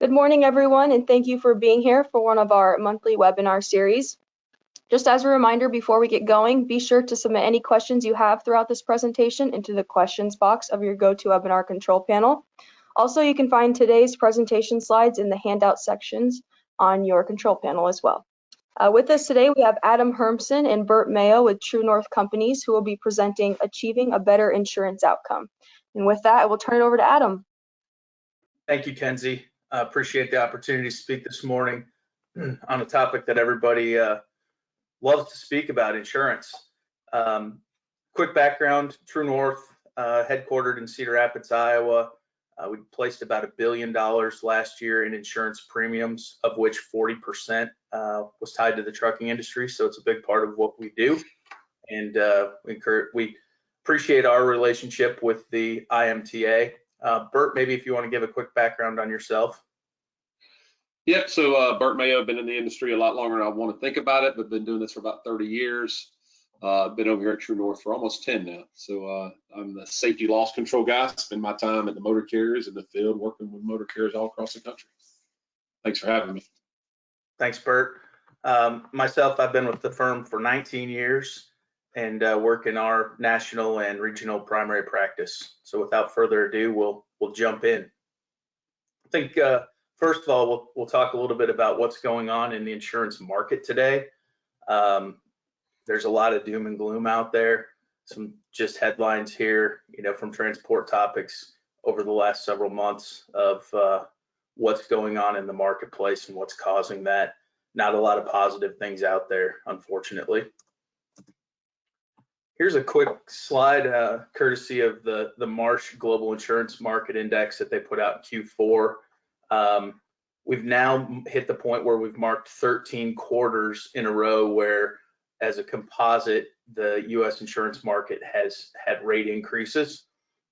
Good morning, everyone, and thank you for being here for one of our monthly webinar series. Just as a reminder, before we get going, be sure to submit any questions you have throughout this presentation into the questions box of your GoToWebinar control panel. Also, you can find today's presentation slides in the handout sections on your control panel as well. With us today, we have Adam Hermson and Bert Mayo with True North Companies, who will be presenting Achieving a Better Insurance Outcome. And with that, I will turn it over to Adam. Thank you, Kenzie. I appreciate the opportunity to speak this morning on a topic that everybody loves to speak about, insurance. Quick background, True North, headquartered in Cedar Rapids, Iowa. We placed about $1 billion last year in insurance premiums, of which 40% was tied to the trucking industry. So it's a big part of what we do. And we appreciate our relationship with the IMTA. Bert, maybe if you want to give a quick background on yourself. Yep, so Bert Mayo, been in the industry a lot longer than I want to think about it, but been doing this for about 30 years. Been over here at True North for almost 10 now. So I'm the safety loss control guy. Spend my time at the motor carriers in the field working with motor carriers all across the country. Thanks for having me. Thanks, Bert. Myself, I've been with the firm for 19 years and work in our national and regional primary practice. So without further ado, we'll jump in. I think first of all, we'll talk a little bit about what's going on in the insurance market today. There's a lot of doom and gloom out there. Some just headlines here, from Transport Topics over the last several months of what's going on in the marketplace and what's causing that. Not a lot of positive things out there, unfortunately. Here's a quick slide, courtesy of the Marsh Global Insurance Market Index that they put out in Q4. We've now hit the point where we've marked 13 quarters in a row where, as a composite, the U.S. insurance market has had rate increases.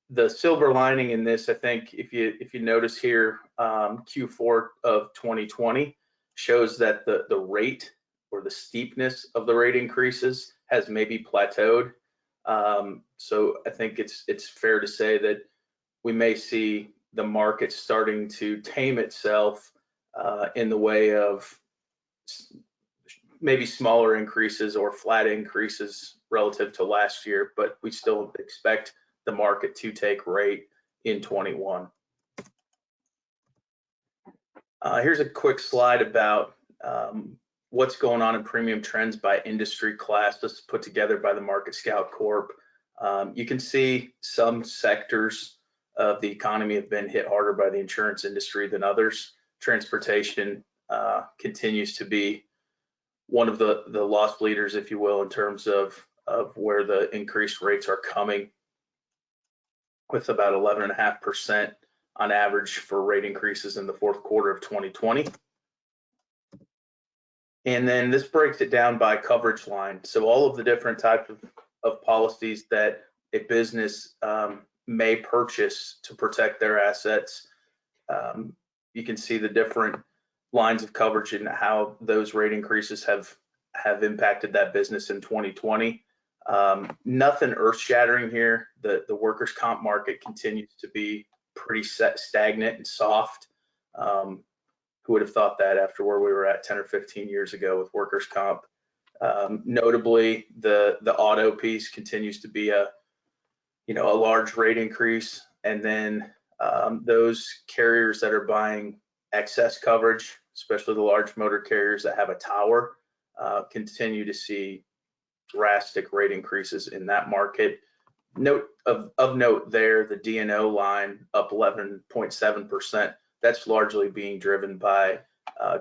The silver lining in this, I think, if you notice here, Q4 of 2020 shows that the rate or the steepness of the rate increases has maybe plateaued. So I think it's fair to say that we may see the market starting to tame itself in the way of maybe smaller increases or flat increases relative to last year, but we still expect the market to take rate in 21. Here's a quick slide about what's going on in premium trends by industry class. This is put together by the Market Scout Corp. You can see some sectors of the economy have been hit harder by the insurance industry than others. Transportation continues to be one of the loss leaders, if you will, in terms of where the increased rates are coming, with about 11.5% on average for rate increases in the fourth quarter of 2020. And then this breaks it down by coverage line. So all of the different types of policies that a business may purchase to protect their assets. You can see the different lines of coverage and how those rate increases have impacted that business in 2020. Nothing earth-shattering here. The workers' comp market continues to be pretty stagnant and soft. Who would have thought that after where we were at 10 or 15 years ago with workers' comp? Notably, the auto piece continues to be a large rate increase, and then those carriers that are buying excess coverage, especially the large motor carriers that have a tower, continue to see drastic rate increases in that market. Of note there, the D&O line up 11.7%. That's largely being driven by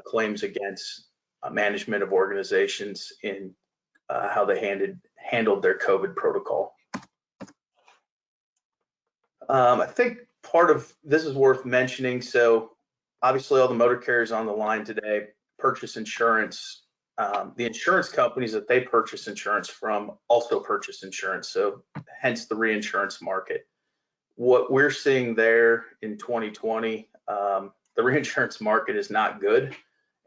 claims against management of organizations in how they handled their COVID protocol. I think part of this is worth mentioning. So obviously all the motor carriers on the line today purchase insurance. The insurance companies that they purchase insurance from also purchase insurance, so hence the reinsurance market. What we're seeing there in 2020, the reinsurance market is not good,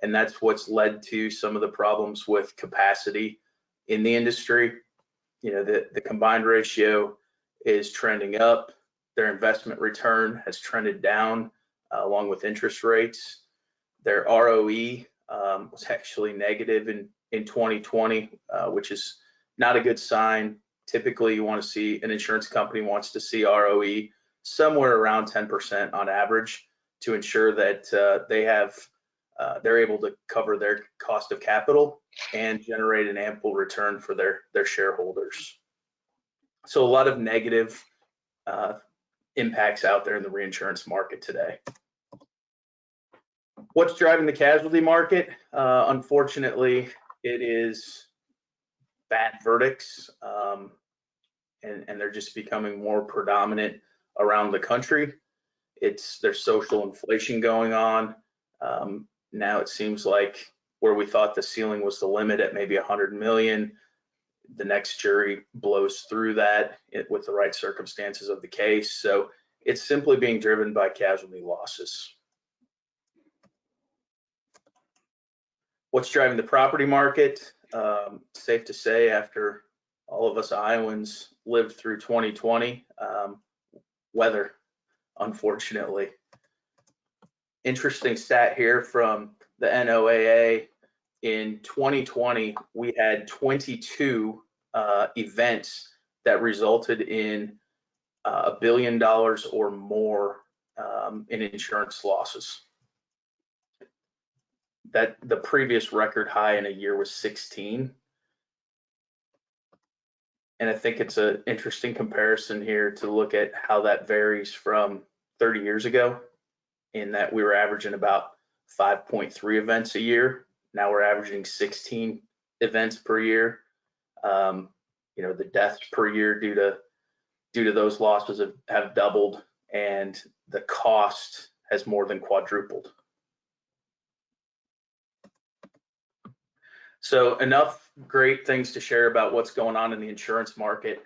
and that's what's led to some of the problems with capacity in the industry. The combined ratio is trending up. Their investment return has trended down. along with interest rates. Their ROE was actually negative in 2020, which is not a good sign. Typically, you want to see, an insurance company wants to see ROE somewhere around 10% on average to ensure that they're able to cover their cost of capital and generate an ample return for their shareholders. So a lot of negative impacts out there in the reinsurance market today. What's driving the casualty market? Unfortunately, it is bad verdicts, and they're just becoming more predominant around the country. There's social inflation going on. Now it seems like where we thought the ceiling was the limit at maybe 100 million, the next jury blows through that with the right circumstances of the case. So it's simply being driven by casualty losses. What's driving the property market? Safe to say, after all of us Iowans lived through 2020, weather, unfortunately. Interesting stat here from the NOAA. In 2020, we had 22 events that resulted in $1 billion or more in insurance losses. That the previous record high in a year was 16. And I think it's an interesting comparison here to look at how that varies from 30 years ago, in that we were averaging about 5.3 events a year. Now we're averaging 16 events per year. The deaths per year due to those losses have doubled, and the cost has more than quadrupled. So enough great things to share about what's going on in the insurance market.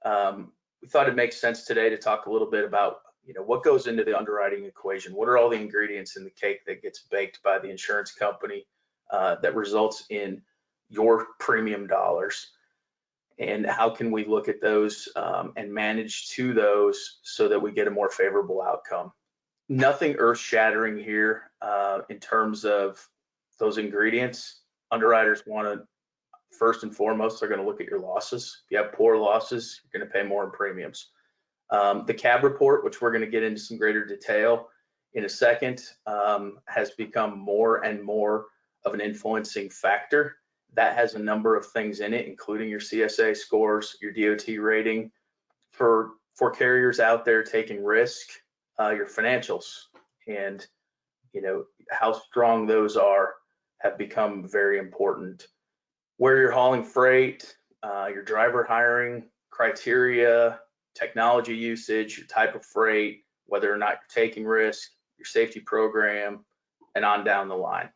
We thought it makes sense today to talk a little bit about what goes into the underwriting equation. What are all the ingredients in the cake that gets baked by the insurance company that results in your premium dollars? And how can we look at those and manage to those so that we get a more favorable outcome? Nothing earth-shattering here in terms of those ingredients. Underwriters want to, first and foremost, they're going to look at your losses. If you have poor losses, you're going to pay more in premiums. The CAB report, which we're going to get into some greater detail in a second, has become more and more of an influencing factor. That has a number of things in it, including your CSA scores, your DOT rating. For carriers out there taking risk, your financials and how strong those are have become very important. Where you're hauling freight, your driver hiring criteria, technology usage, your type of freight, whether or not you're taking risk, your safety program, and on down the line.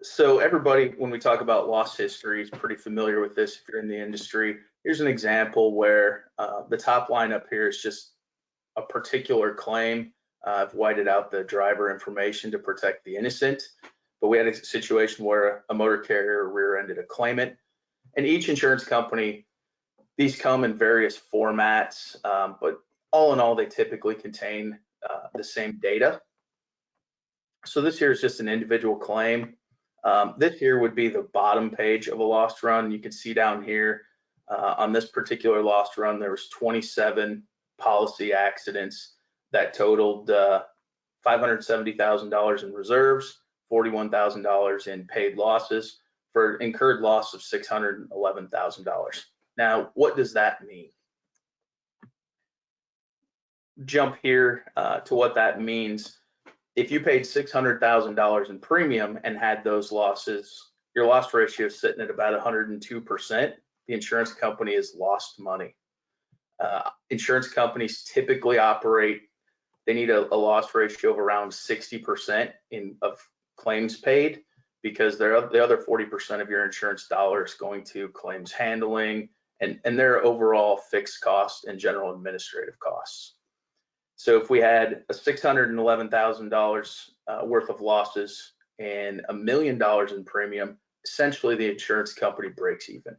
So everybody, when we talk about loss history, is pretty familiar with this if you're in the industry. Here's an example where the top line up here is just a particular claim. I've whited out the driver information to protect the innocent, but we had a situation where a motor carrier rear-ended a claimant. And each insurance company, these come in various formats, but all in all, they typically contain the same data. So this here is just an individual claim. This here would be the bottom page of a lost run. You can see down here on this particular lost run, there was 27 policy accidents that totaled $570,000 in reserves, $41,000 in paid losses, for incurred loss of $611,000. Now, what does that mean? Jump here to what that means. If you paid $600,000 in premium and had those losses, your loss ratio is sitting at about 102%. The insurance company has lost money. Insurance companies typically operate, they need a loss ratio of around 60% of claims paid, because the other 40% of your insurance dollar is going to claims handling and their overall fixed cost and general administrative costs. So if we had a $611,000 worth of losses and $1 million in premium, essentially the insurance company breaks even.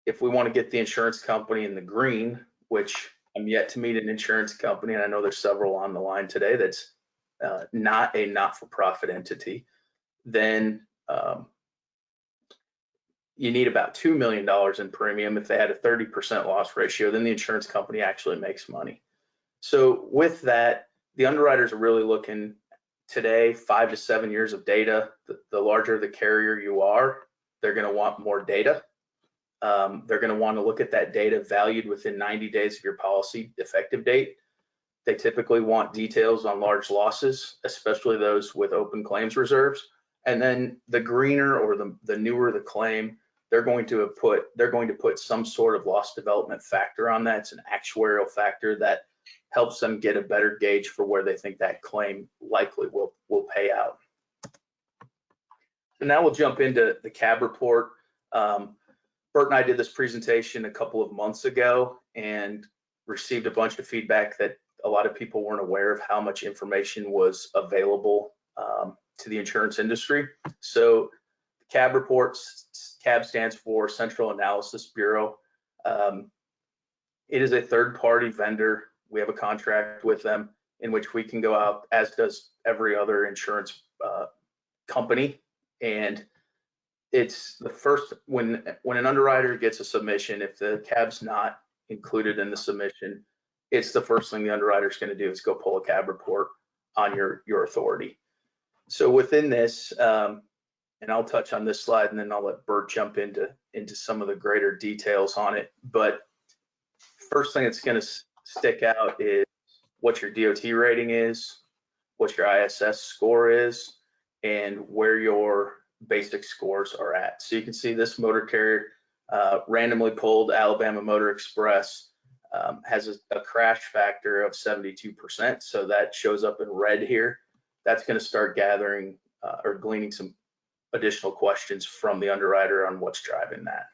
If we want to get the insurance company in the green, which I'm yet to meet an insurance company, and I know there's several on the line today, that's not a not-for-profit entity. Then you need about $2 million in premium. If they had a 30% loss ratio, then the insurance company actually makes money. So with that, the underwriters are really looking today, 5 to 7 years of data. The larger the carrier you are, they're going to want more data. They're going to want to look at that data valued within 90 days of your policy effective date. They typically want details on large losses, especially those with open claims reserves. And then the greener or the newer the claim, they're going to put some sort of loss development factor on that. It's an actuarial factor that helps them get a better gauge for where they think that claim likely will pay out. So now we'll jump into the CAB report. Bert and I did this presentation a couple of months ago and received a bunch of feedback that a lot of people weren't aware of how much information was available to the insurance industry. So the CAB report, CAB stands for Central Analysis Bureau. It is a third-party vendor. We have a contract with them in which we can go out, as does every other insurance company. And it's the first, when an underwriter gets a submission, if the CAB's not included in the submission, it's the first thing the underwriter's going to do is go pull a CAB report on your authority. So within this, and I'll touch on this slide and then I'll let Bert jump into some of the greater details on it. But first thing that's going to stick out is what your DOT rating is, what your ISS score is, and where your basic scores are at. So you can see this motor carrier, randomly pulled Alabama Motor Express, has a crash factor of 72%. So that shows up in red here. That's going to start gathering or gleaning some additional questions from the underwriter on what's driving that.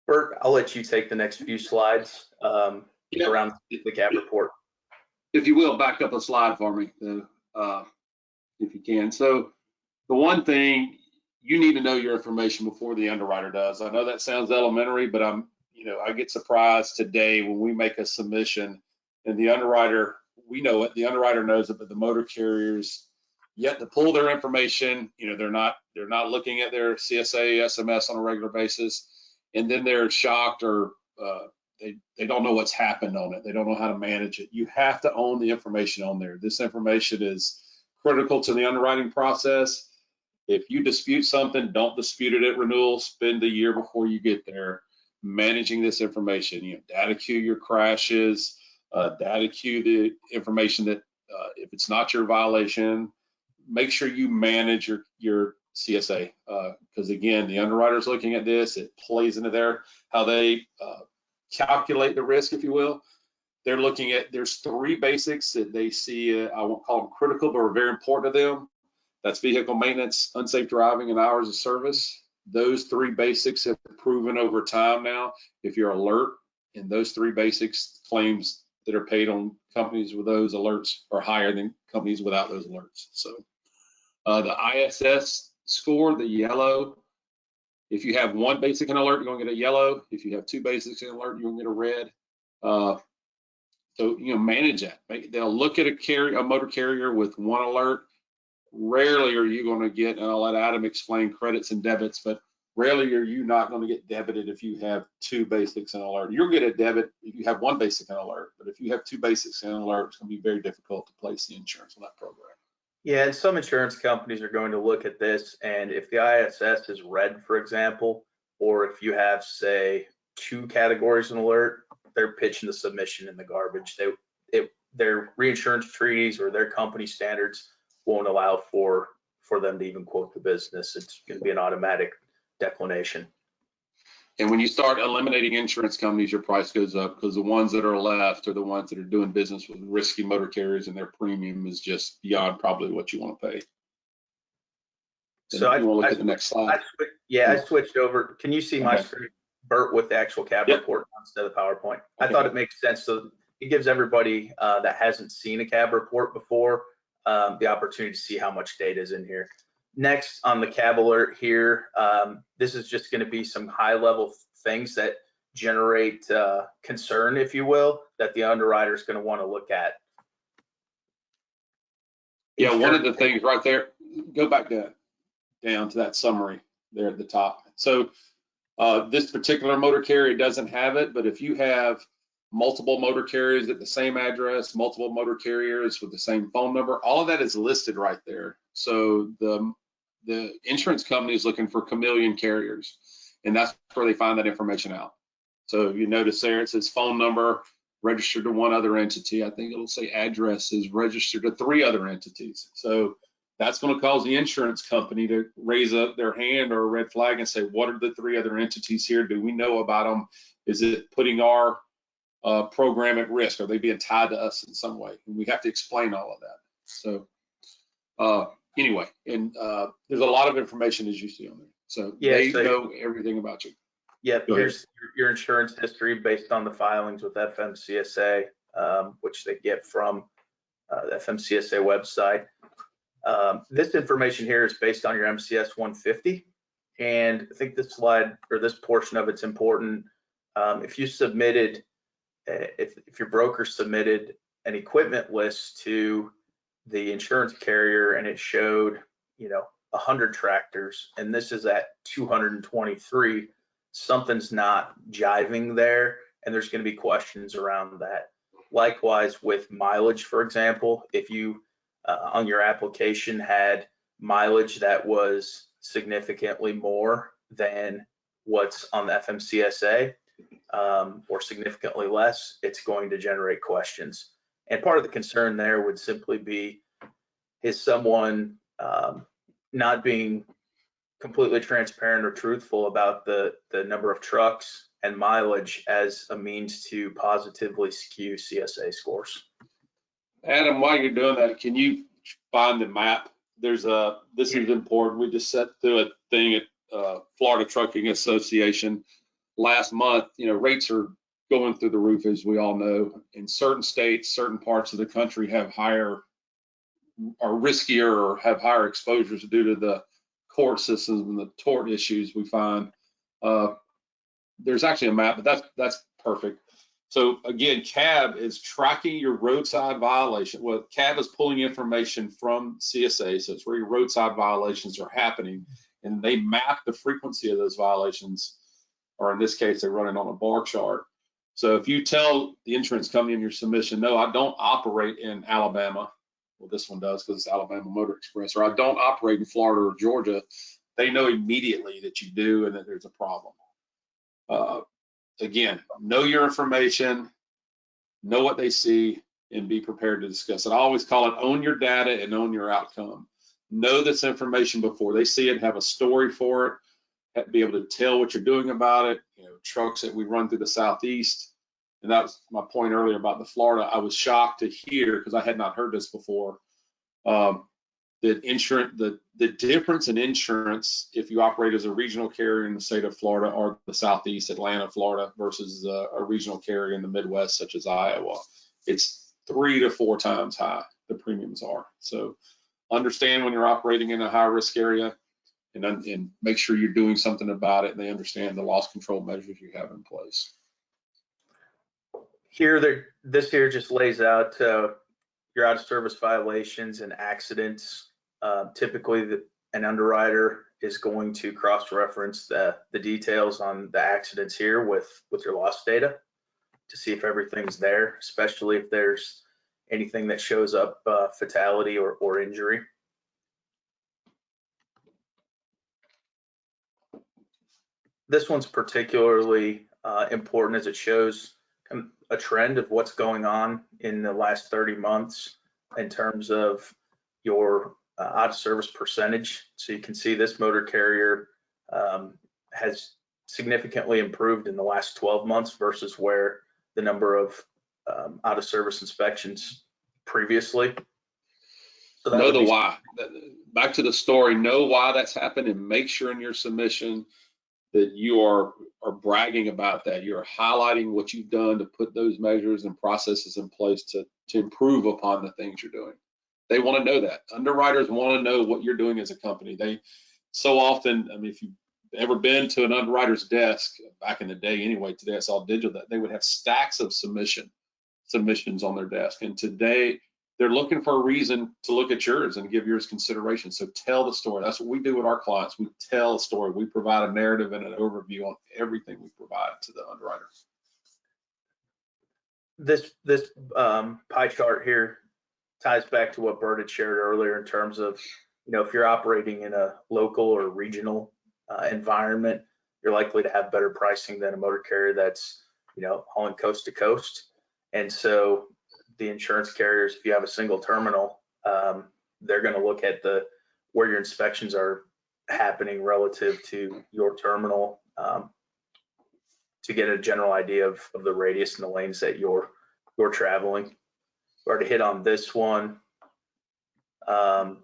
Bert, I'll let you take the next few slides around the CAB report. If you will, back up a slide for me, if you can. So the one thing, you need to know your information before the underwriter does. I know that sounds elementary, but I get surprised today when we make a submission and the underwriter, we know it, the underwriter knows it, but the motor carriers yet to pull their information. They're not looking at their CSA, SMS on a regular basis, and then they're shocked or they don't know what's happened on it. They don't know how to manage it. You have to own the information on there. This information is critical to the underwriting process. If you dispute something, don't dispute it at renewal. Spend the year before you get there managing this information. Data queue your crashes, data queue the information that if it's not your violation, make sure you manage your CSA, because again, the underwriter's looking at this. It plays into how they calculate the risk, if you will. They're looking at, there's 3 basics that they see, I won't call them critical, but are very important to them. That's vehicle maintenance, unsafe driving, and hours of service. Those 3 basics have proven over time now. If you're alert in those 3 basics, claims that are paid on companies with those alerts are higher than companies without those alerts. So the ISS score, the yellow, if you have 1 basic in alert, you're going to get a yellow. If you have 2 basics in alert, you're going to get a red. So manage that. They'll look at a motor carrier with 1 alert. Rarely are you going to get, and I'll let Adam explain credits and debits, but rarely are you not going to get debited if you have 2 basics in alert. You'll get a debit if you have 1 basic in alert, but if you have 2 basics in alert, it's going to be very difficult to place the insurance on that program. Yeah, and some insurance companies are going to look at this, and if the ISS is red, for example, or if you have, say, 2 categories in alert, they're pitching the submission in the garbage. Their reinsurance treaties or their company standards won't allow for them to even quote the business. It's going to be an automatic declination. And when you start eliminating insurance companies, your price goes up because the ones that are left are the ones that are doing business with risky motor carriers, and their premium is just beyond probably what you want to pay. So I want to look at the next slide. I switched over. Can you see my screen, Bert, with the actual CAB report instead of the PowerPoint? Okay. I thought it makes sense. So it gives everybody that hasn't seen a CAB report before the opportunity to see how much data is in here. Next on the CAB alert here, this is just going to be some high level things that generate concern, if you will, that the underwriter is going to want to look at. Yeah, one of the things right there, go back down to that summary there at the top. So this particular motor carrier doesn't have it, but if you have multiple motor carriers at the same address, multiple motor carriers with the same phone number, all of that is listed right there. So the insurance company is looking for Chameleon Carriers, and that's where they find that information out. So you notice there, it says phone number registered to one other entity. I think it'll say address is registered to 3 other entities. So that's going to cause the insurance company to raise up their hand or a red flag and say, what are the 3 other entities here? Do we know about them? Is it putting our program at risk? Are they being tied to us in some way? And we have to explain all of that. So anyway, and there's a lot of information as you see on there. So Yeah, they know everything about you. Yep, here's your insurance history based on the filings with FMCSA, which they get from the FMCSA website. This information here is based on your MCS 150, and I think this slide or this portion of it's important. If you submitted, if your broker submitted an equipment list to the insurance carrier and it showed, 100 tractors, and this is at 223, something's not jiving there, and there's going to be questions around that. Likewise with mileage, for example, if you on your application had mileage that was significantly more than what's on the FMCSA or significantly less, it's going to generate questions. And part of the concern there would simply be, is someone not being completely transparent or truthful about the number of trucks and mileage as a means to positively skew CSA scores. Adam, while you're doing that, can you find the map? This is important. We just sat through a thing at Florida Trucking Association last month. Rates are going through the roof, as we all know. In certain states, certain parts of the country have higher or riskier or have higher exposures due to the court systems and the tort issues we find. There's actually a map, but that's perfect. So again, CAB is tracking your roadside violation. Well, CAB is pulling information from CSA, so it's where your roadside violations are happening, and they map the frequency of those violations, or in this case, they run it on a bar chart. So if you tell the insurance company in your submission, no, I don't operate in Alabama, well, this one does because it's Alabama Motor Express, or I don't operate in Florida or Georgia, they know immediately that you do and that there's a problem. Again, know your information, know what they see, and be prepared to discuss it. I always call it own your data and own your outcome. Know this information before they see it, have a story for it, be able to tell what you're doing about it. Trucks that we run through the Southeast, and that was my point earlier about the Florida. I was shocked to hear, because I had not heard this before, that the difference in insurance if you operate as a regional carrier in the state of Florida or the Southeast, Atlanta, Florida, versus a regional carrier in the Midwest, such as Iowa, it's 3 to 4 times high, the premiums are. So understand when you're operating in a high risk area, and make sure you're doing something about it, and they understand the loss control measures you have in place. This here just lays out your out of service violations and accidents. Typically, an underwriter is going to cross-reference the details on the accidents here with your loss data to see if everything's there, especially if there's anything that shows up fatality or injury. This one's particularly important as it shows a trend of what's going on in the last 30 months in terms of your out of service percentage. So you can see this motor carrier has significantly improved in the last 12 months versus where the number of out of service inspections previously. So know the why. Back to the story, know why that's happened, and make sure in your submission that you are bragging about that. You're highlighting what you've done to put those measures and processes in place to improve upon the things you're doing. They want to know that. Underwriters want to know what you're doing as a company. They so often, I mean, if you've ever been to an underwriter's desk back in the day anyway, today it's all digital, that they would have stacks of submissions on their desk. And today they're looking for a reason to look at yours and give yours consideration. So tell the story. That's what we do with our clients. We tell a story. We provide a narrative and an overview on everything we provide to the underwriter. This pie chart here ties back to what Bert had shared earlier in terms of, if you're operating in a local or regional environment, you're likely to have better pricing than a motor carrier that's, hauling coast to coast. And so the insurance carriers, if you have a single terminal, they're going to look at where your inspections are happening relative to your terminal, to get a general idea of the radius and the lanes that you're traveling. Or to hit on this one, Bert,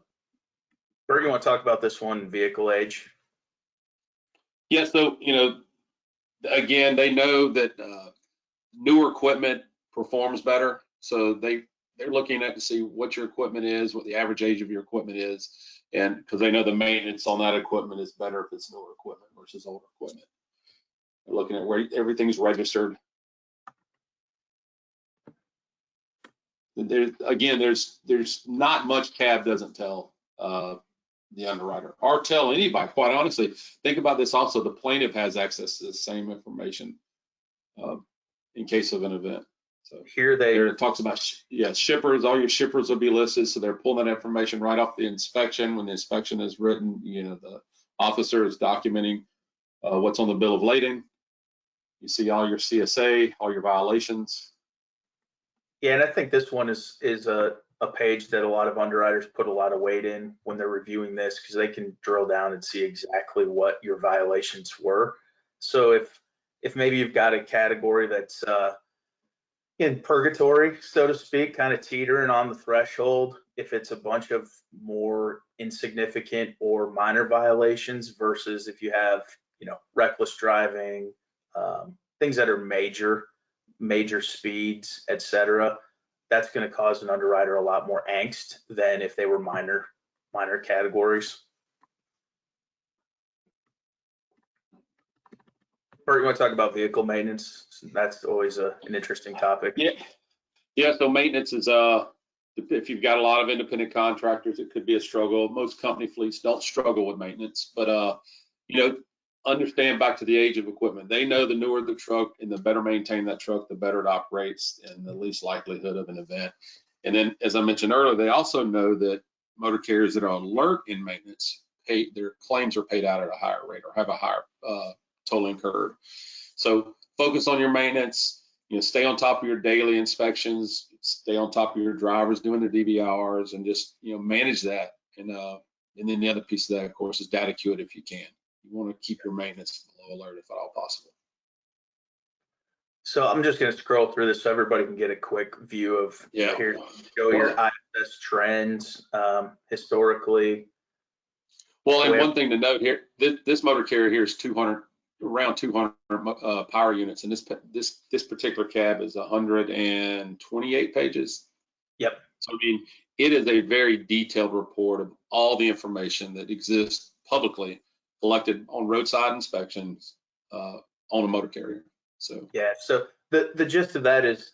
you want to talk about this one, vehicle age? Yeah, so again, they know that newer equipment performs better, so they're looking at to see what your equipment is, what the average age of your equipment is, and because they know the maintenance on that equipment is better if it's newer equipment versus older equipment. They're looking at where everything's registered. There's not much CAB doesn't tell the underwriter or tell anybody, quite honestly. Think about this also, the plaintiff has access to the same information in case of an event. So here it talks about shippers, all your shippers will be listed, so they're pulling that information right off the inspection. When the inspection is written, the officer is documenting what's on the bill of lading. You see all your CSA, all your violations. Yeah, and I think this one is a page that a lot of underwriters put a lot of weight in when they're reviewing this, because they can drill down and see exactly what your violations were. So if maybe you've got a category that's in purgatory, so to speak, kind of teetering on the threshold, if it's a bunch of more insignificant or minor violations versus if you have, reckless driving, things that are major speeds, etc., that's going to cause an underwriter a lot more angst than if they were minor categories. Bert, you want to talk about vehicle maintenance? That's always an interesting topic. Yeah. So maintenance is if you've got a lot of independent contractors, it could be a struggle. Most company fleets don't struggle with maintenance, but understand back to the age of equipment. They know the newer the truck and the better maintained that truck, the better it operates and the least likelihood of an event. And then, as I mentioned earlier, they also know that motor carriers that are alert in maintenance, their claims are paid out at a higher rate or have a higher total incurred. So focus on your maintenance, stay on top of your daily inspections, stay on top of your drivers doing their DVRs, and just, manage that. And then the other piece of that, of course, is data queue it if you can. You want to keep your maintenance below alert if at all possible. So I'm just going to scroll through this so everybody can get a quick view of here. Show your ISS trends historically. Well, and one thing to note here, this motor carrier here is around 200 power units, and this particular cab is 128 pages. Yep. So it is a very detailed report of all the information that exists publicly collected on roadside inspections on a motor carrier. So the gist of that is,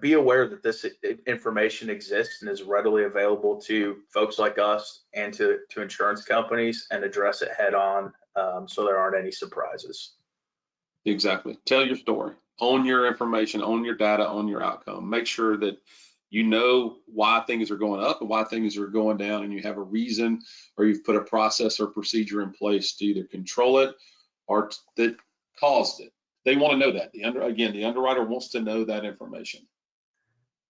be aware that this information exists and is readily available to folks like us and to insurance companies, and address it head on, so there aren't any surprises. Exactly. Tell your story, own your information, own your data, own your outcome. Make sure that you know why things are going up and why things are going down, and you have a reason, or you've put a process or procedure in place to either control it or that caused it. They want to know that. The underwriter wants to know that information.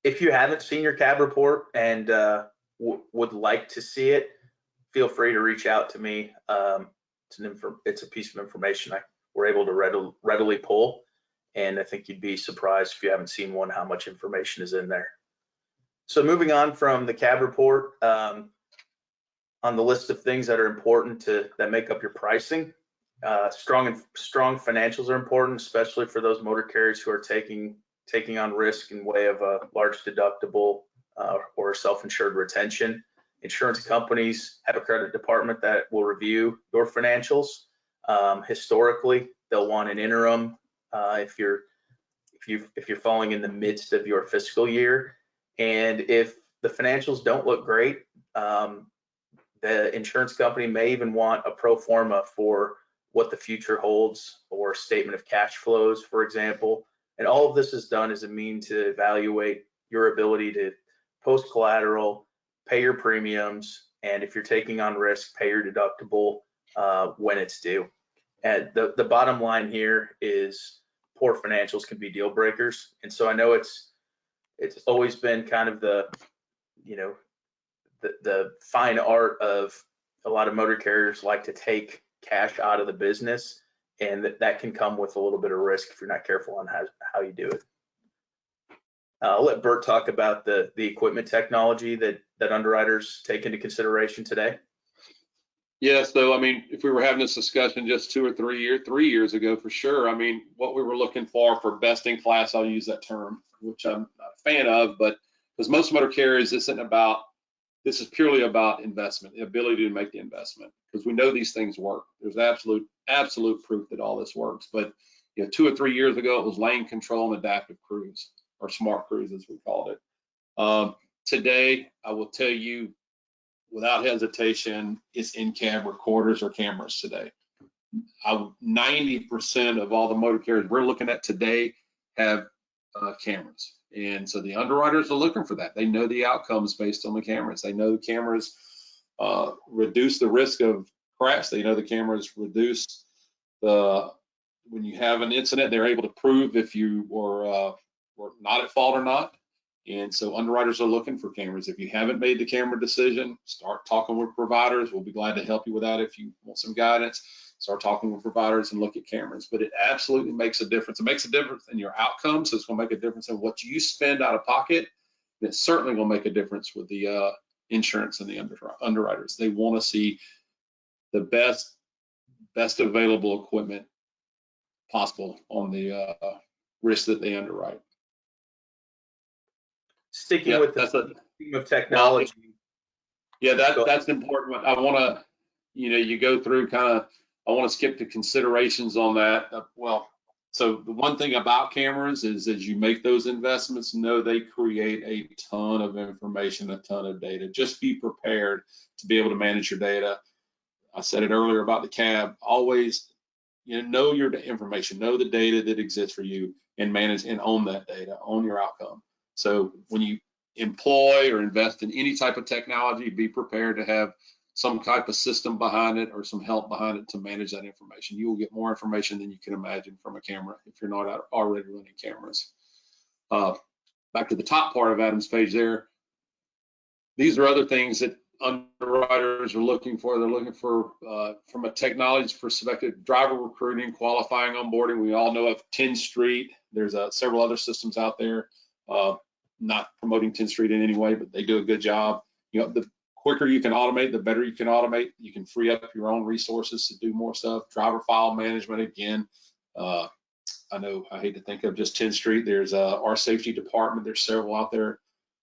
If you haven't seen your cab report and would like to see it, feel free to reach out to me. It's a piece of information we're able to readily pull, and I think you'd be surprised if you haven't seen one how much information is in there. So moving on from the cab report, on the list of things that are important that make up your pricing, strong financials are important, especially for those motor carriers who are taking on risk in way of a large deductible or self-insured retention. Insurance companies have a credit department that will review your financials. Historically, they'll want an interim if you're falling in the midst of your fiscal year, and if the financials don't look great, the insurance company may even want a pro forma for what the future holds, or statement of cash flows, for example. And all of this is done as a means to evaluate your ability to post collateral, pay your premiums, and if you're taking on risk, pay your deductible when it's due. And the bottom line here is poor financials can be deal breakers. And so I know it's always been kind of the fine art of a lot of motor carriers like to take cash out of the business, and that can come with a little bit of risk if you're not careful on how you do it. I'll let Bert talk about the equipment technology that underwriters take into consideration today. Yeah, so I mean, if we were having this discussion just 2 or 3 years ago, for sure, I mean, what we were looking for best in class, I'll use that term, which I'm not a fan of, but because most motor carriers, this is purely about investment, the ability to make the investment, because we know these things work. There's absolute proof that all this works. But 2 or 3 years ago, it was lane control and adaptive cruise, or smart cruise as we called it. Today, I will tell you without hesitation, it's in-cab recorders or cameras today. 90% of all the motor carriers we're looking at today have cameras. And so the underwriters are looking for that. They know the outcomes based on the cameras. They know the cameras reduce the risk of crash. They know the cameras reduce when you have an incident, they're able to prove if you were not at fault or not. And so underwriters are looking for cameras. If you haven't made the camera decision, start talking with providers. We'll be glad to help you with that if you want some guidance. Start talking with providers and look at cameras. But it absolutely makes a difference. It makes a difference in your outcomes. So it's going to make a difference in what you spend out of pocket. And it's certainly going to make a difference with the insurance and the underwriters. They want to see the best available equipment possible on the risk that they underwrite. Sticking with the theme of technology. Well, that's an important one. I want to, you go through I want to skip the considerations on that. So the one thing about cameras is as you make those investments, know they create a ton of information, a ton of data. Just be prepared to be able to manage your data. I said it earlier about the cab. Always, know your information, know the data that exists for you, and manage and own that data, own your outcome. So when you employ or invest in any type of technology, be prepared to have some type of system behind it or some help behind it to manage that information. You will get more information than you can imagine from a camera if you're not already running cameras. Back to the top part of Adam's page there. These are other things that underwriters are looking for. They're looking for, from a technology perspective, driver recruiting, qualifying, onboarding. We all know of 10 Street. There's several other systems out there. Not promoting 10 Street in any way, but they do a good job. The quicker you can automate, the better you can automate. You can free up your own resources to do more stuff. Driver file management, again. I know I hate to think of just 10 Street. There's our safety department. There's several out there.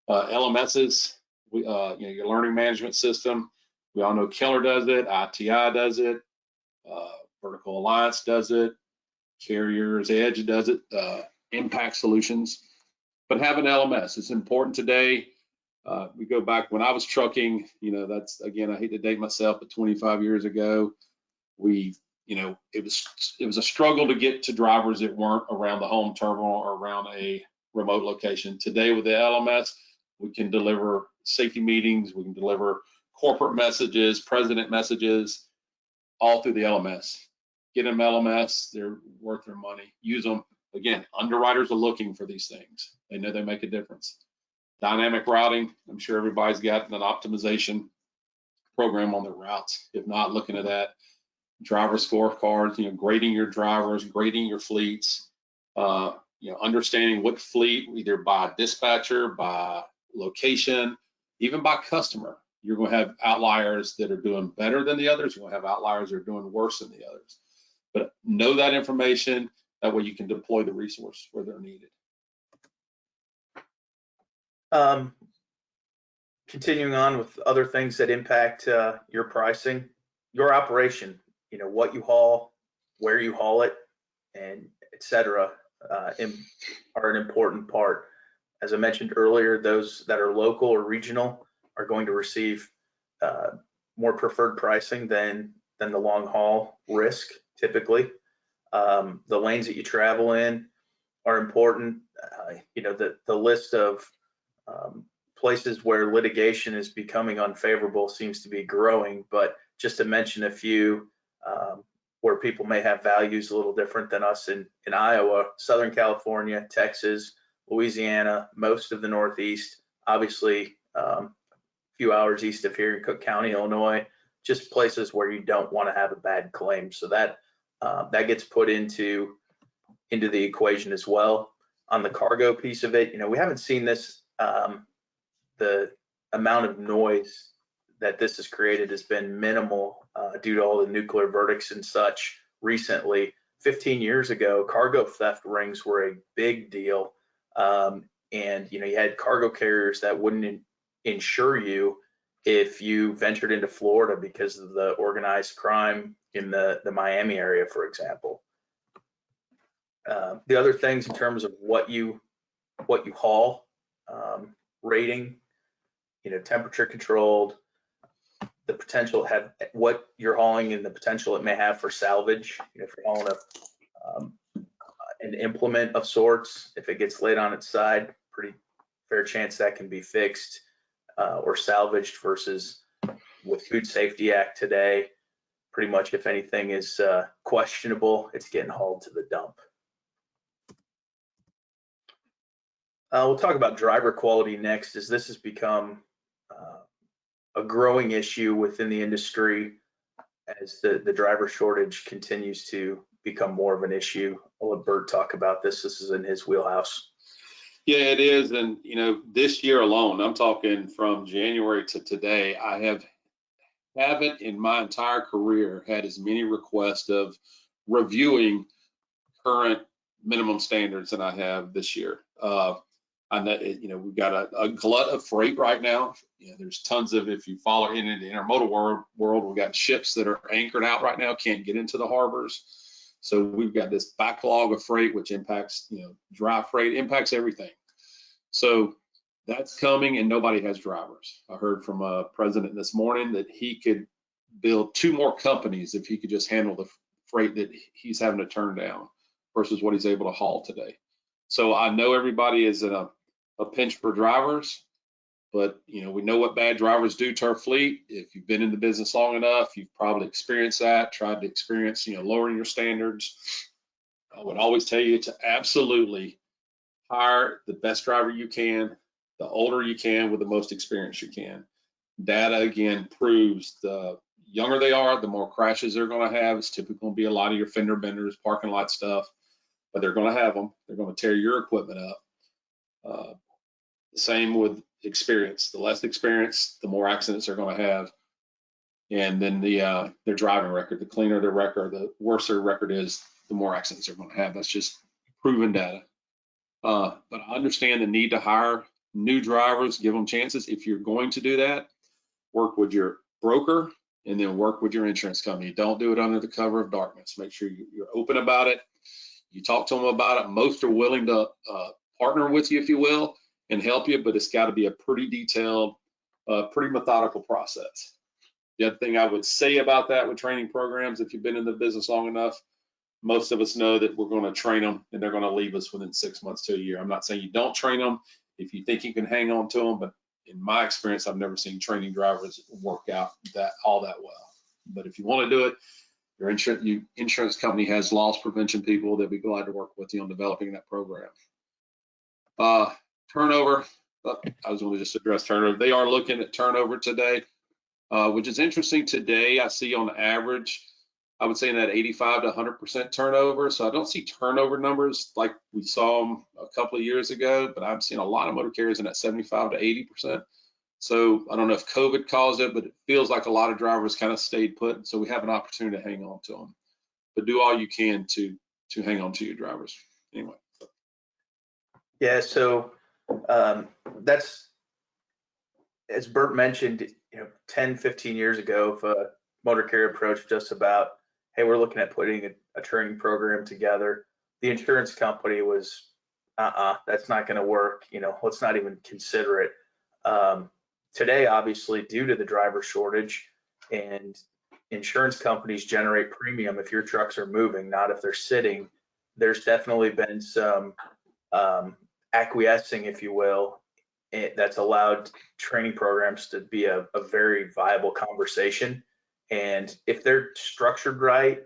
LMSs, your learning management system. We all know Keller does it. IMTA does it. Vertical Alliance does it. Carriers Edge does it. Impact Solutions. But have an LMS. It's important today. We go back when I was trucking, that's, again, I hate to date myself, but 25 years ago, it was a struggle to get to drivers that weren't around the home terminal or around a remote location. Today with the LMS, we can deliver safety meetings, we can deliver corporate messages, president messages, all through the LMS. Get them LMS, they're worth their money. Use them. Again, underwriters are looking for these things. They know they make a difference. Dynamic routing, I'm sure everybody's got an optimization program on their routes. If not, looking at that. Driver scorecards, grading your drivers, grading your fleets, understanding what fleet, either by dispatcher, by location, even by customer. You're going to have outliers that are doing better than the others. You're going to have outliers that are doing worse than the others. But know that information. That way you can deploy the resources where they're needed. Continuing on with other things that impact your pricing, your operation, what you haul, where you haul it, and et cetera, are an important part. As I mentioned earlier, those that are local or regional are going to receive more preferred pricing than the long haul risk typically. The lanes that you travel in are important. The list of places where litigation is becoming unfavorable seems to be growing, but just to mention a few where people may have values a little different than us in Iowa, Southern California, Texas, Louisiana, most of the Northeast, obviously a few hours east of here in Cook County, Illinois, just places where you don't want to have a bad claim. So that gets put into the equation as well. On the cargo piece of it, we haven't seen this, the amount of noise that this has created has been minimal due to all the nuclear verdicts and such recently. 15 years ago, cargo theft rings were a big deal. And you had cargo carriers that wouldn't insure you if you ventured into Florida because of the organized crime in the Miami area, for example. The other things in terms of what you haul, rating, temperature controlled, the potential what you're hauling and the potential it may have for salvage. If you're hauling an implement of sorts, if it gets laid on its side, pretty fair chance that can be fixed or salvaged, versus with Food Safety Act today, pretty much if anything is questionable, it's getting hauled to the dump. We'll talk about driver quality next, as this has become a growing issue within the industry as the driver shortage continues to become more of an issue. I'll let Bert talk about this. This is in his wheelhouse. Yeah, it is. And, this year alone, I'm talking from January to today, I haven't in my entire career had as many requests of reviewing current minimum standards than I have this year. I know, we've got a glut of freight right now. There's tons of, if you follow in the intermodal world, we've got ships that are anchored out right now, can't get into the harbors. So we've got this backlog of freight, which impacts, dry freight, impacts everything. So that's coming, and nobody has drivers. I heard from a president this morning that he could build 2 more companies if he could just handle the freight that he's having to turn down versus what he's able to haul today. So I know everybody is in a pinch for drivers, but we know what bad drivers do to our fleet. If you've been in the business long enough, you've probably experienced that, tried to experience, lowering your standards. I would always tell you to absolutely hire the best driver you can, the older you can, with the most experience you can. Data, again, proves the younger they are, the more crashes they're going to have. It's typically going to be a lot of your fender benders, parking lot stuff, but they're going to have them. They're going to tear your equipment up. The same with experience. The less experience, the more accidents they're going to have. And then their driving record, the cleaner their record, the worse their record is, the more accidents they're going to have. That's just proven data. But I understand the need to hire new drivers, give them chances. If you're going to do that, work with your broker and then work with your insurance company. Don't do it under the cover of darkness. Make sure you're open about it. You talk to them about it. Most are willing to partner with you, if you will, and help you, but it's got to be a pretty detailed, pretty methodical process. The other thing I would say about that with training programs, if you've been in the business long enough, most of us know that we're going to train them and they're going to leave us within 6 months to a year. I'm not saying you don't train them if you think you can hang on to them, but in my experience, I've never seen training drivers work out all that well. But if you want to do it, your insurance company has loss prevention people. They'll be glad to work with you on developing that program. Turnover, I was going to just address turnover. They are looking at turnover today, which is interesting. Today, I see on average, I would say in that 85 to 100% turnover. So I don't see turnover numbers like we saw them a couple of years ago, but I'm seeing a lot of motor carriers in that 75 to 80%. So I don't know if COVID caused it, but it feels like a lot of drivers kind of stayed put. So we have an opportunity to hang on to them, but do all you can to hang on to your drivers anyway. Yeah, so that's as Bert mentioned, 10, 15 years ago, if a motor carrier approached us about, hey, we're looking at putting a training program together, the insurance company was, that's not going to work. Let's not even consider it. Today, obviously, due to the driver shortage, and insurance companies generate premium if your trucks are moving, not if they're sitting, there's definitely been some acquiescing, if you will, that's allowed training programs to be a very viable conversation. And if they're structured right,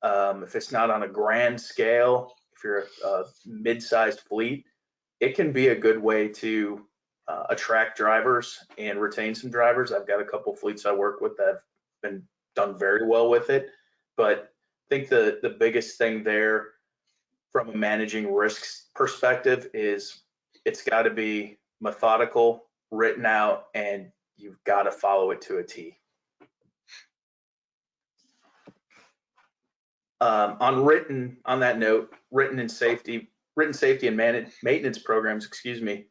if it's not on a grand scale, if you're a mid-sized fleet, it can be a good way to attract drivers and retain some drivers. I've got a couple fleets I work with that have been done very well with it. But I think the biggest thing there from a managing risks perspective is it's got to be methodical, written out, and you've got to follow it to a T. On that note, written safety and maintenance programs, excuse me.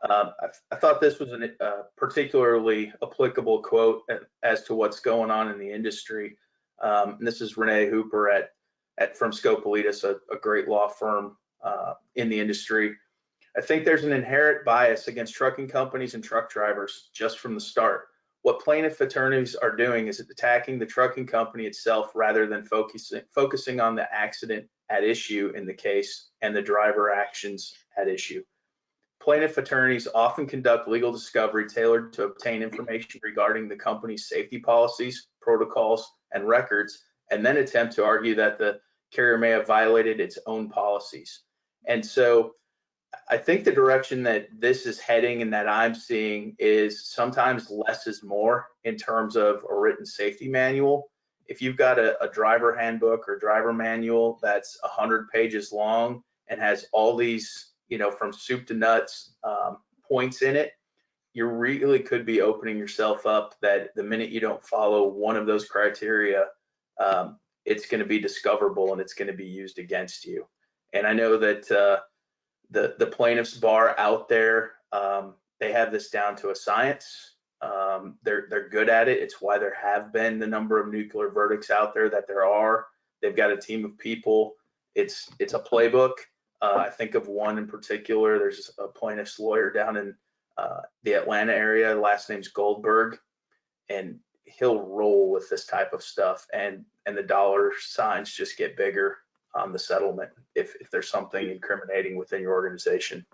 I thought this was a particularly applicable quote as to what's going on in the industry. And this is Renee Hooper from Scopolitas, a great law firm in the industry. I think there's an inherent bias against trucking companies and truck drivers just from the start. What plaintiff attorneys are doing is attacking the trucking company itself rather than focusing on the accident at issue in the case and the driver actions at issue. Plaintiff attorneys often conduct legal discovery tailored to obtain information regarding the company's safety policies, protocols, and records, and then attempt to argue that the carrier may have violated its own policies. And so I think the direction that this is heading and that I'm seeing is sometimes less is more in terms of a written safety manual. If you've got a driver handbook or driver manual that's 100 pages long and has all these, from soup to nuts points in it, you really could be opening yourself up that the minute you don't follow one of those criteria, it's going to be discoverable and it's going to be used against you. And I know that the plaintiffs bar out there, they have this down to a science. They're good at it. It's why there have been the number of nuclear verdicts out there that there are. They've got a team of people. It's a playbook. I think of one in particular. There's a plaintiff's lawyer down in the Atlanta area. Last name's Goldberg, and he'll roll with this type of stuff. And the dollar signs just get bigger on the settlement if there's something incriminating within your organization.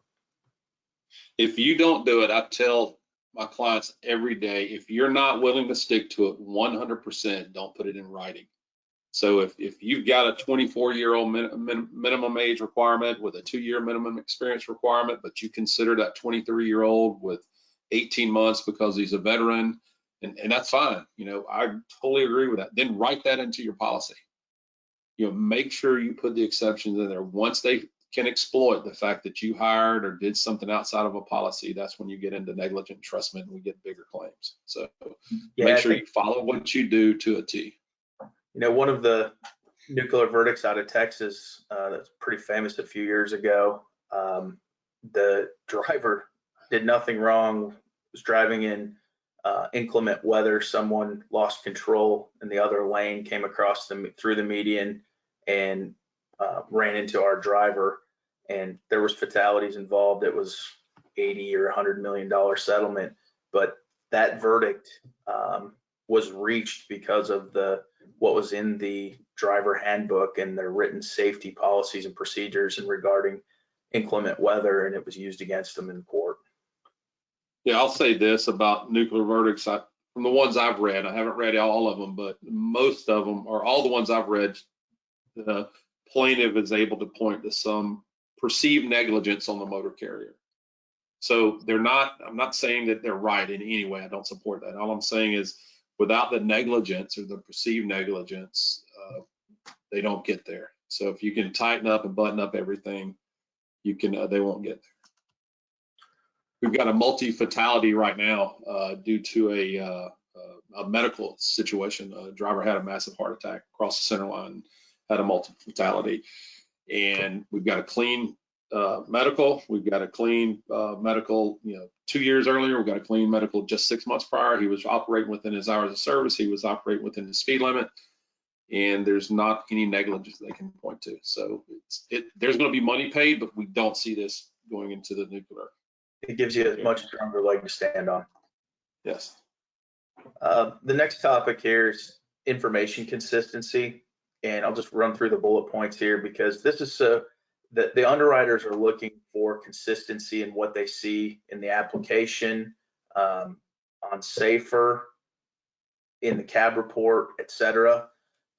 If you don't do it, I tell my clients every day, if you're not willing to stick to it 100%, don't put it in writing. So if you've got a 24-year-old minimum age requirement with a 2-year minimum experience requirement, but you consider that 23-year-old with 18 months because he's a veteran, and that's fine. I totally agree with that. Then write that into your policy. Make sure you put the exceptions in there. Once they can exploit the fact that you hired or did something outside of a policy, that's when you get into negligent entrustment and we get bigger claims. So make sure you follow what you do to a T. One of the nuclear verdicts out of Texas that's pretty famous a few years ago, the driver did nothing wrong, was driving in inclement weather. Someone lost control in the other lane, came across through the median and ran into our driver, and there was fatalities involved. It was $80 or $100 million settlement, but that verdict was reached because of what was in the driver handbook and their written safety policies and procedures and regarding inclement weather, and it was used against them in court. Yeah, I'll say this about nuclear verdicts. From the ones I've read, I haven't read all of them, but most of them, or all the ones I've read, the plaintiff is able to point to some perceived negligence on the motor carrier. So I'm not saying that they're right in any way. I don't support that. All I'm saying is without the negligence or the perceived negligence, they don't get there. So if you can tighten up and button up everything, they won't get there. We've got a multi-fatality right now due to a medical situation. A driver had a massive heart attack across the center line, had a multi-fatality, and we've got a clean medical. We've got a clean medical, 2 years earlier. We've got a clean medical just 6 months prior. He was operating within his hours of service. He was operating within his speed limit. And there's not any negligence they can point to. So there's going to be money paid, but we don't see this going into the nuclear. It gives you a much stronger leg to stand on. Yes. The next topic here is information consistency. And I'll just run through the bullet points here because this is the underwriters are looking for consistency in what they see in the application, on Safer, in the cab report, etc.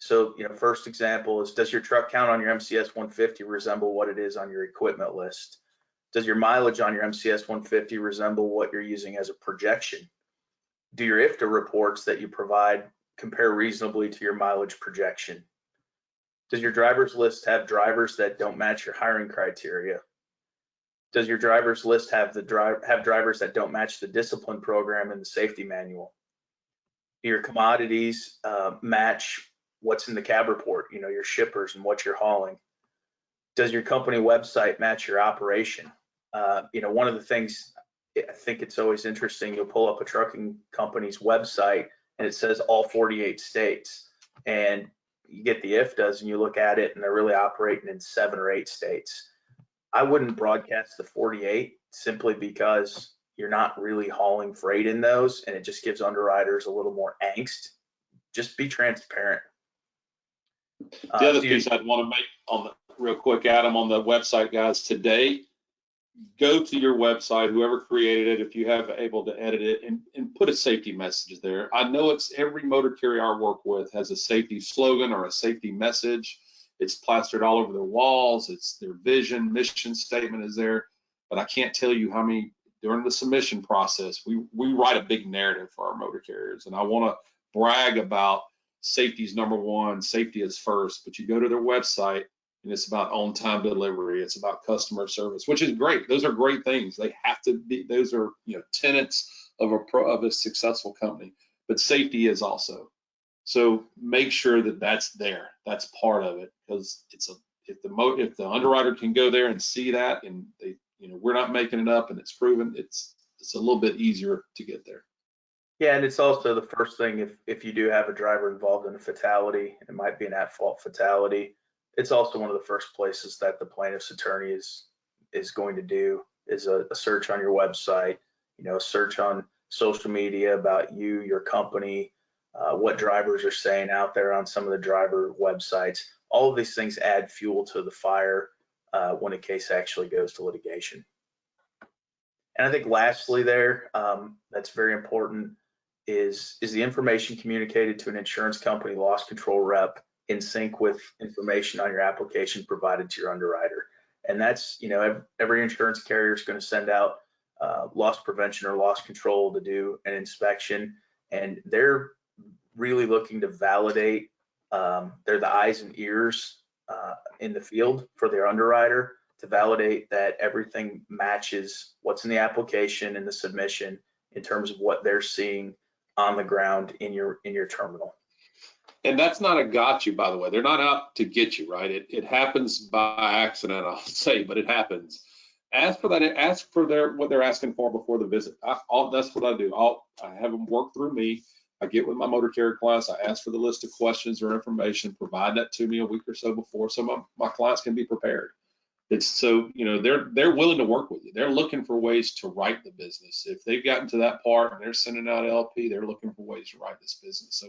So, first example is, does your truck count on your MCS 150 resemble what it is on your equipment list? Does your mileage on your MCS 150 resemble what you're using as a projection? Do your IMTA reports that you provide compare reasonably to your mileage projection? Does your driver's list have drivers that don't match your hiring criteria? Does your driver's list have drivers that don't match the discipline program in the safety manual? Do your commodities match what's in the cab report, your shippers and what you're hauling? Does your company website match your operation? One of the things, I think it's always interesting, you'll pull up a trucking company's website and it says all 48 states. And you get the IFTAs and you look at it and they're really operating in 7 or 8 states. I wouldn't broadcast the 48 simply because you're not really hauling freight in those, and it just gives underwriters a little more angst. Just be transparent. The other piece I'd want to make real quick, Adam, on the website, guys, today, go to your website, whoever created it, if you have able to edit it, and put a safety message there. I know it's every motor carrier I work with has a safety slogan or a safety message. It's plastered all over their walls. It's their vision, mission statement is there. But I can't tell you how many, during the submission process, we write a big narrative for our motor carriers. And I want to brag about safety is number one, safety is first. But you go to their website, and it's about on-time delivery. It's about customer service, which is great. Those are great things. They have to be. Those are tenets of a successful company. But safety is also. So make sure that that's there. That's part of it, because if the underwriter can go there and see that, and we're not making it up, and it's proven, it's a little bit easier to get there. Yeah, and it's also the first thing if you do have a driver involved in a fatality, it might be an at-fault fatality. It's also one of the first places that the plaintiff's attorney is going to do is a search on your website, a search on social media about you, your company, what drivers are saying out there on some of the driver websites. All of these things add fuel to the fire when a case actually goes to litigation. And I think lastly there, that's very important, is the information communicated to an insurance company loss control rep in sync with information on your application provided to your underwriter. And that's, every insurance carrier is going to send out loss prevention or loss control to do an inspection, and they're really looking to validate, they're the eyes and ears in the field for their underwriter to validate that everything matches what's in the application and the submission in terms of what they're seeing on the ground in your terminal. And that's not a got you, by the way. They're not out to get you, right? It happens by accident, I'll say, but it happens. Ask for that. Ask for what they're asking for before the visit. That's what I do. I have them work through me. I get with my motor carrier clients. I ask for the list of questions or information. Provide that to me a week or so before, so my clients can be prepared. It's so they're willing to work with you. They're looking for ways to write the business. If they've gotten to that part and they're sending out LP, they're looking for ways to write this business. So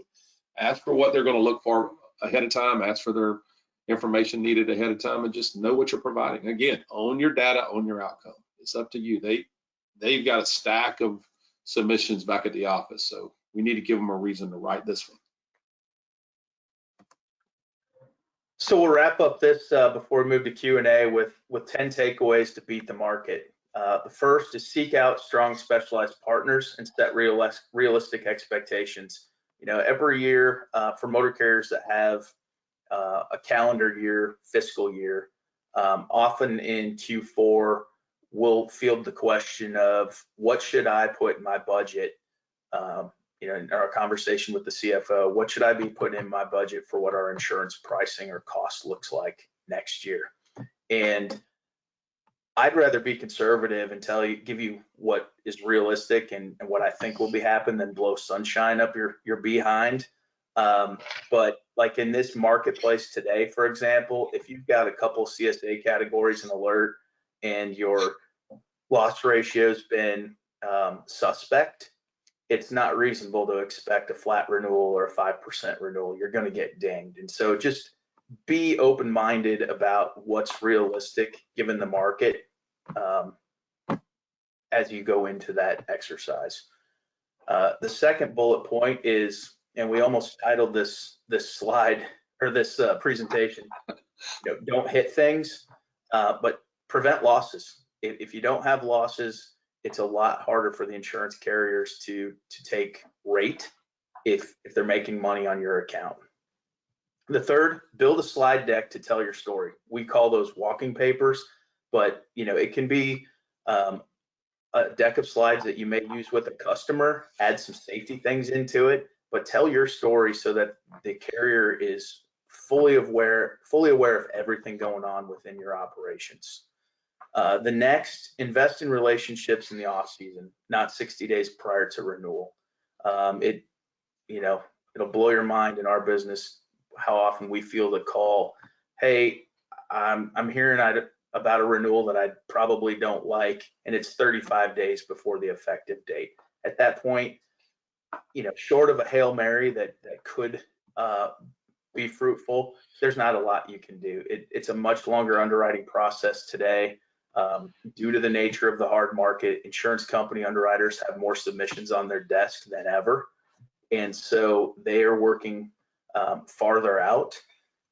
ask for what they're going to look for ahead of time. Ask for their information needed ahead of time, and just know what you're providing. Again, own your data, own your outcome. It's up to you. They've got a stack of submissions back at the office, so we need to give them a reason to write this one. So we'll wrap up this before we move to Q&A with 10 takeaways to beat the market. The first is seek out strong specialized partners and set realistic expectations. Every year for motor carriers that have a calendar year, fiscal year, often in Q4, we'll field the question of what should I put in my budget? In our conversation with the CFO, what should I be putting in my budget for what our insurance pricing or cost looks like next year? And I'd rather be conservative and give you what is realistic and what I think will be happen than blow sunshine up your behind. But like in this marketplace today, for example, if you've got a couple CSA categories in alert and your loss ratio's been suspect, it's not reasonable to expect a flat renewal or a 5% renewal. You're going to get dinged. And so just be open-minded about what's realistic given the market as you go into that exercise. The second bullet point is, and we almost titled this slide or this presentation, don't hit things, but prevent losses. If you don't have losses, it's a lot harder for the insurance carriers to take rate if they're making money on your account. The third, build a slide deck to tell your story. We call those walking papers, but it can be a deck of slides that you may use with a customer, add some safety things into it, but tell your story so that the carrier is fully aware of everything going on within your operations. The next, invest in relationships in the off season, not 60 days prior to renewal. It'll blow your mind in our business how often we feel the call, hey, I'm hearing about a renewal that I probably don't like, and it's 35 days before the effective date. At that point, short of a Hail Mary that could be fruitful, there's not a lot you can do. It's a much longer underwriting process today. Due to the nature of the hard market, insurance company underwriters have more submissions on their desk than ever. And so they are working farther out.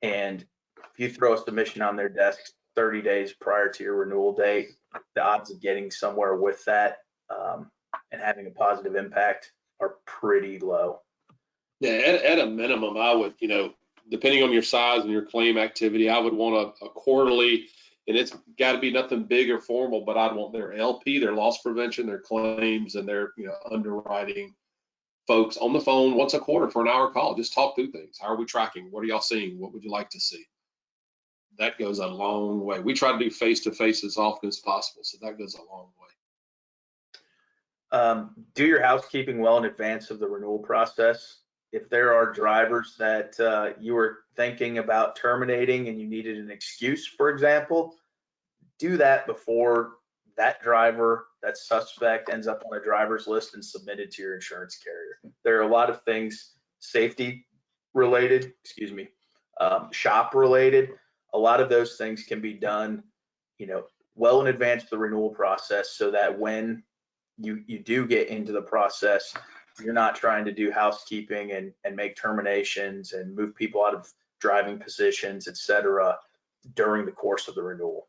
And if you throw a submission on their desk 30 days prior to your renewal date, the odds of getting somewhere with that and having a positive impact are pretty low. Yeah, at a minimum, I would, depending on your size and your claim activity, I would want a quarterly, and it's got to be nothing big or formal, but I'd want their LP, their loss prevention, their claims, and their underwriting folks on the phone once a quarter for an hour call. Just talk through things. How are we tracking? What are y'all seeing? What would you like to see? That goes a long way. We try to do face-to-face as often as possible, so that goes a long way. Do your housekeeping well in advance of the renewal process. If there are drivers that you were thinking about terminating and you needed an excuse, for example, do that before that driver, that suspect, ends up on a driver's list and submitted to your insurance carrier. There are a lot of things safety related, shop related. A lot of those things can be done, well in advance of the renewal process, so that when you do get into the process, you're not trying to do housekeeping and make terminations and move people out of driving positions, etc., during the course of the renewal.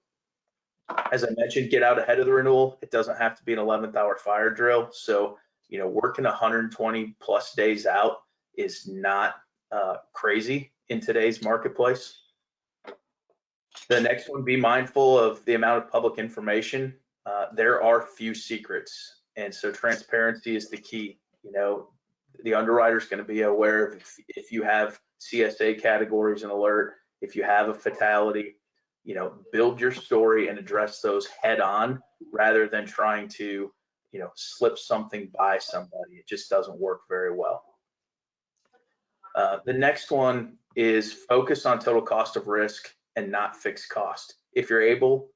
As I mentioned, get out ahead of the renewal. It doesn't have to be an 11th hour fire drill. So, working 120 plus days out is not crazy in today's marketplace. The next one, be mindful of the amount of public information. There are few secrets, and so transparency is the key. The underwriter is going to be aware of if you have CSA categories in alert, if you have a fatality, build your story and address those head on rather than trying to, slip something by somebody. It just doesn't work very well. The next one is focus on total cost of risk and not fixed cost. If you're able,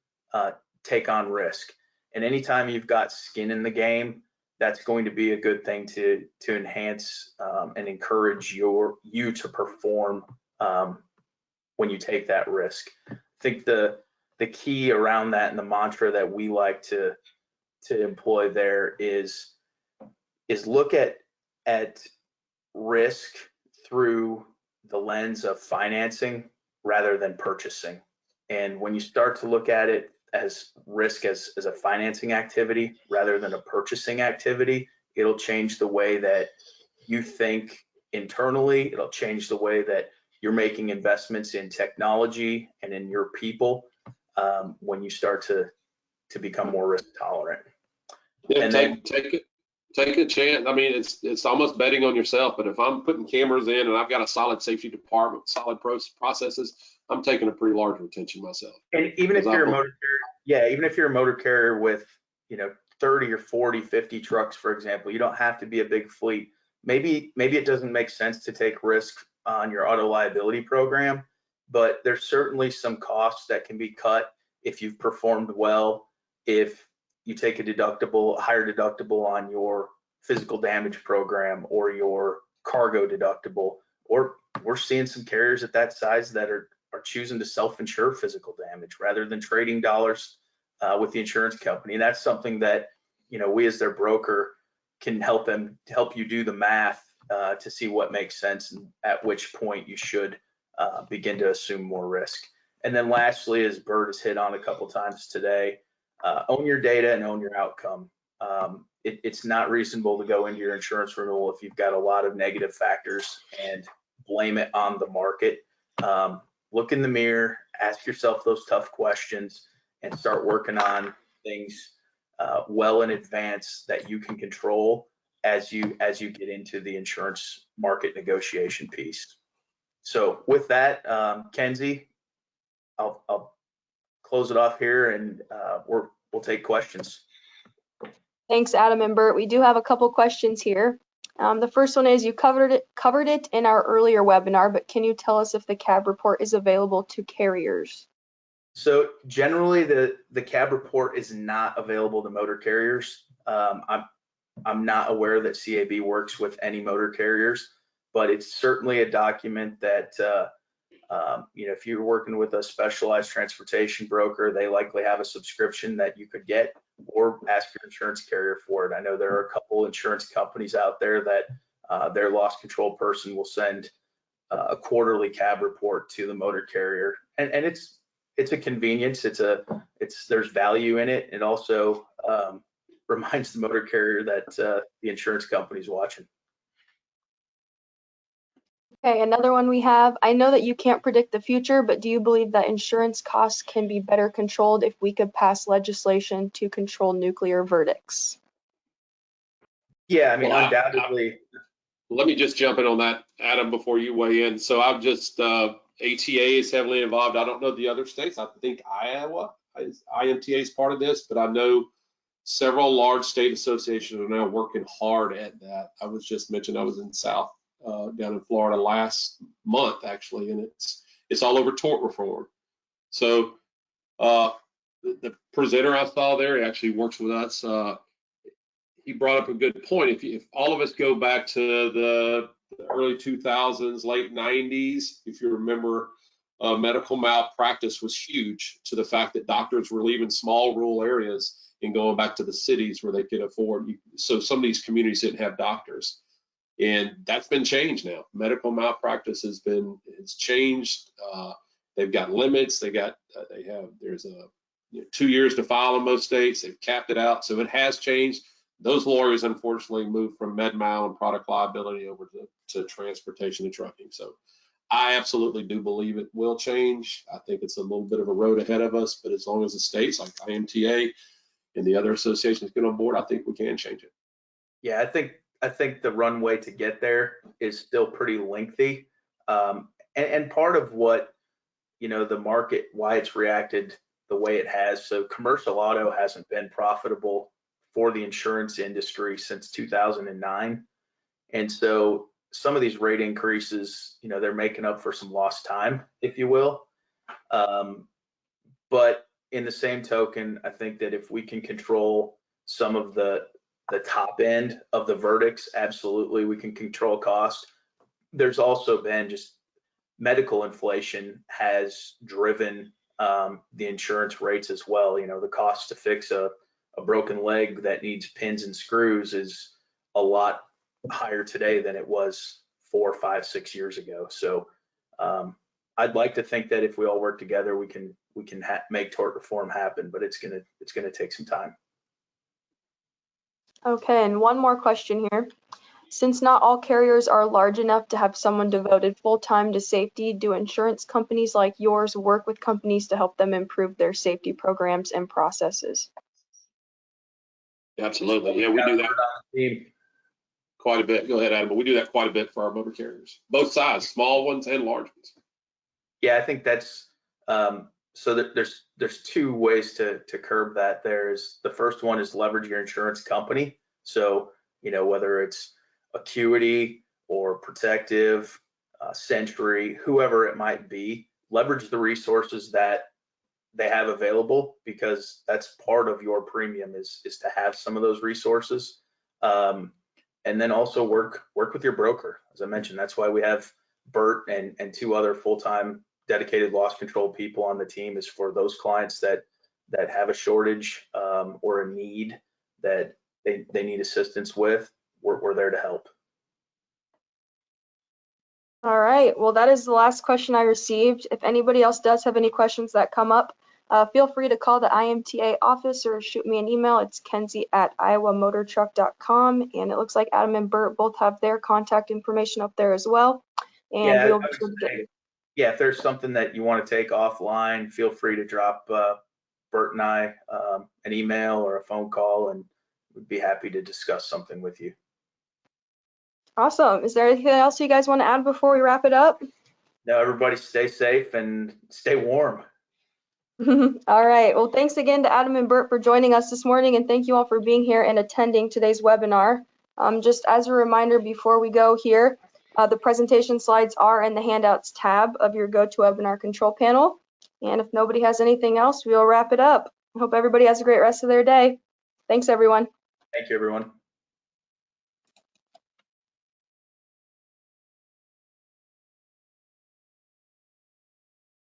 take on risk. And anytime you've got skin in the game, that's going to be a good thing to enhance and encourage you to perform when you take that risk. I think the key around that and the mantra that we like to employ there is look at risk through the lens of financing rather than purchasing. And when you start to look at it as risk as a financing activity rather than a purchasing activity, it'll change the way that you think internally. It'll change the way that you're making investments in technology and in your people when you start to become more risk tolerant. Yeah, take a chance. I mean, it's almost betting on yourself. But if I'm putting cameras in and I've got a solid safety department, solid processes, I'm taking a pretty large retention myself. And even if you're a motor carrier, yeah, even if you're a motor carrier with, 30 or 40, 50 trucks, for example, you don't have to be a big fleet. Maybe it doesn't make sense to take risk on your auto liability program, but there's certainly some costs that can be cut if you've performed well, if you take a higher deductible on your physical damage program or your cargo deductible, or we're seeing some carriers at that size that are choosing to self-insure physical damage rather than trading dollars with the insurance company. And that's something that, we as their broker can help you do the math to see what makes sense and at which point you should begin to assume more risk. And then lastly, as Bert has hit on a couple times today, own your data and own your outcome. It's not reasonable to go into your insurance renewal if you've got a lot of negative factors and blame it on the market. Look in the mirror, ask yourself those tough questions, and start working on things well in advance that you can control as you get into the insurance market negotiation piece. So with that, Kenzie, I'll close it off here, and we'll take questions. Thanks, Adam and Bert. We do have a couple questions here. The first one is, you covered it in our earlier webinar, but can you tell us if the CAB report is available to carriers? So generally, the CAB report is not available to motor carriers. I'm not aware that CAB works with any motor carriers, but it's certainly a document that if you're working with a specialized transportation broker, they likely have a subscription that you could get, or ask your insurance carrier for it. I know there are a couple insurance companies out there that their loss control person will send a quarterly CAB report to the motor carrier, and it's a convenience. There's value in it. It also reminds the motor carrier that the insurance company is watching. Okay, another one we have. I know that you can't predict the future, but do you believe that insurance costs can be better controlled if we could pass legislation to control nuclear verdicts? Yeah, I mean, undoubtedly. Let me just jump in on that, Adam, before you weigh in. So I've just, ATA is heavily involved. I don't know the other states. I think Iowa, IMTA is part of this, but I know several large state associations are now working hard at that. I was just mentioned I was in down in Florida last month, actually, and it's all over tort reform. So the presenter I saw there, he actually works with us. He brought up a good point. If all of us go back to the early 2000s, late 90s, if you remember, medical malpractice was huge, to the fact that doctors were leaving small rural areas and going back to the cities where they could afford. So some of these communities didn't have doctors, and that's been changed now. Medical malpractice has changed. They've got limits. There's 2 years to file in most states. They've capped it out, so it has changed. Those lawyers unfortunately moved from med mal and product liability over to transportation and trucking. So I absolutely do believe it will change. I think it's a little bit of a road ahead of us, but as long as the states like IMTA and the other associations get on board, I think we can change it. Yeah, I think the runway to get there is still pretty lengthy. And part of what, the market, why it's reacted the way it has. So commercial auto hasn't been profitable for the insurance industry since 2009. And so some of these rate increases, they're making up for some lost time, if you will. But in the same token, I think that if we can control some of the top end of the verdicts, absolutely, we can control cost. There's also been just medical inflation has driven the insurance rates as well. The cost to fix a broken leg that needs pins and screws is a lot higher today than it was 4, 5, 6 years ago. So I'd like to think that if we all work together, we can make tort reform happen, but it's gonna take some time. Okay, and one more question here. Since not all carriers are large enough to have someone devoted full-time to safety, do insurance companies like yours work with companies to help them improve their safety programs and processes? Absolutely. Yeah, we do that quite a bit. Go ahead, Adam. But we do that quite a bit for our motor carriers, both sides, small ones and large ones. Yeah, I think that's so that there's two ways to curb that. There's the first one is leverage your insurance company. So, whether it's Acuity or Protective, Century, whoever it might be, leverage the resources that they have available, because that's part of your premium is to have some of those resources. And then also work with your broker. As I mentioned, that's why we have Bert and two other full-time dedicated loss control people on the team, is for those clients that have a shortage or a need that they need assistance with. We're there to help. All right, well, that is the last question I received. If anybody else does have any questions that come up, feel free to call the IMTA office or shoot me an email. It's kenzie@iowamotortruck.com, and it looks like Adam and Bert both have their contact information up there as well. And Yeah, we'll I would say, yeah, if there's something that you want to take offline, feel free to drop Bert and I an email or a phone call, and we'd be happy to discuss something with you. Awesome. Is there anything else you guys want to add before we wrap it up? Now, everybody stay safe and stay warm. All right. Well, thanks again to Adam and Bert for joining us this morning, and thank you all for being here and attending today's webinar. Just as a reminder before we go here, the presentation slides are in the handouts tab of your GoToWebinar control panel. And if nobody has anything else, we'll wrap it up. I hope everybody has a great rest of their day. Thanks, everyone. Thank you, everyone.